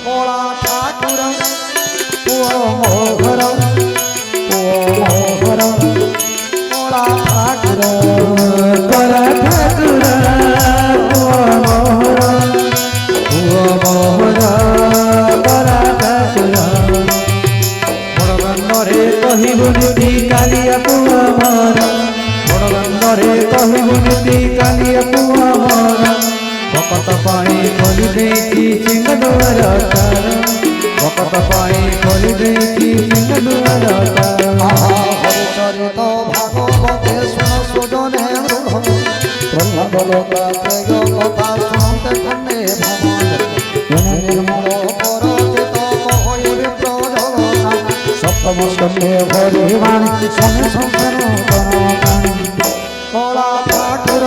कला ठाकुर पुओ मोहर कला ठाकुर कला ठाकुर पुओ मोहर कला ठाकुर बड़गंधरे कहबुनि कालिया पुओ मोर बड़गंधरे कहबुनि कालिया पुओ मोर भकत पाई खोली देती सिंह दुआर तार भकत पाई खोली देती सिंह दुआर तार हरिचरित भागवते सुन सुजने प्रह्लाद लोकात्रय कथा सुनते खंडे भवन निर्मल परचित कहे विप्रजगता सप्तम स्कंदे हरिवाणी स्वामी संसार करणकाणी कला ठाकुर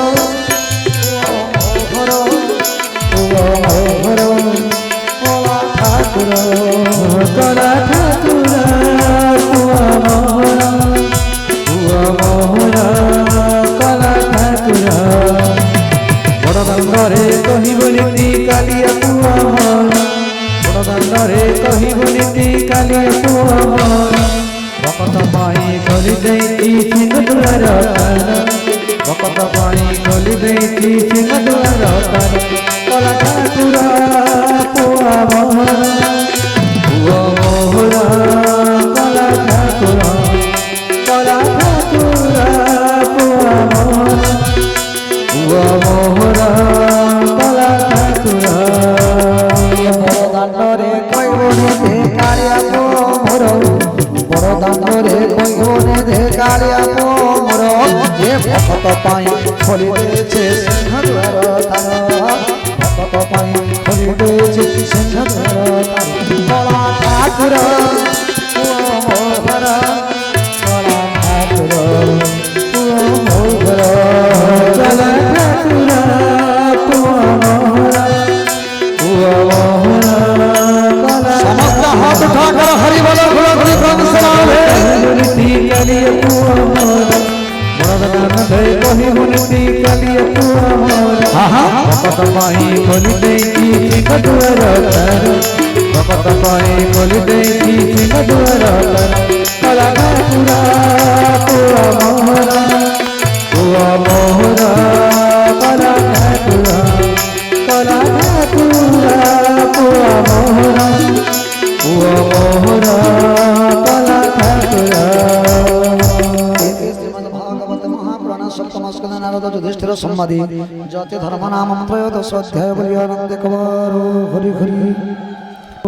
कला ठाकुर कला ठाकुर पुओ मोहर कला ठाकुर बड़गंधरे कहबुनि कालिया पुओ मोर बड़गंधरे कहबुनि कालिया पुओ मोर भकत पाई खोली देती सिंह दुआर तार भकत पाई खोली देती सिंह दुआर तार कला ठाकुर पुओ मोहर कला ठाकुर पुओ मोहर कला ठाकुर बड़दाण्डरे कहबुनि कालिया पुओ मोर बड़दाण्डरे कहबुनि कालिया पुओ मोर ए भक्त पाई खोली देछे सिंह द्वार तार भक्त पाई खोली देछे सिंह द्वार तार कला ठाकुर पुओ मोहर कला ठाकुर पुओ मोहर कला ठाकुर पुओ मोहर कला समस्त हाथ उठाकर हरि बोलो गुरु ग्रंथ सुनावे कालिया पुओ मोर बड़गंधरे कहबुनि कालिया पुओ मोर भकत पाई खोली देती सिंह दुआर तार भकत पाई खोली देती सिंह दुआर तार कला ठाकुर पुओ मोहर कला ठाकुर पुओ मोहर कला ठाकुर श्रीमद्भागवत महापुराण सप्तम स्कंद नारद युधिष्ठिर संवादे जाति धर्म नाम त्रयोदश अध्याय बोलिया नंद कवरो हरि हरि।